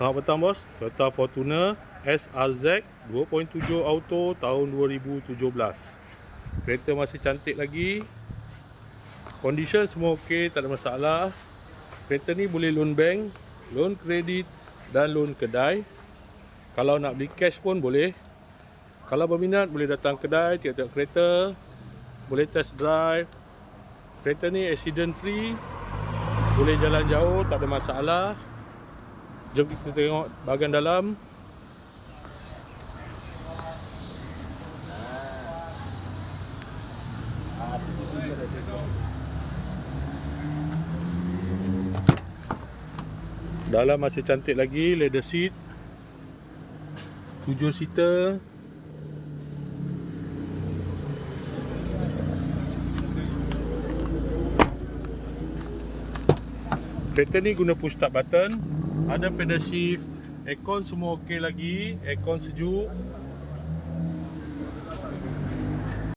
Selamat petang bos, Toyota Fortuner SRZ 2.7 auto tahun 2017. Kereta masih cantik lagi. Condition semua okey, tak ada masalah. Kereta ni boleh loan bank, loan kredit dan loan kedai. Kalau nak beli cash pun boleh. Kalau berminat boleh datang kedai, tengok-tengok kereta, boleh test drive. Kereta ni accident free, boleh jalan jauh, tak ada masalah. Jom kita tengok bahagian dalam. Dalam masih cantik lagi, leather seat, 7 seater. Kereta ni guna push start button, ada pedal shift, aircon semua okey lagi, aircon sejuk.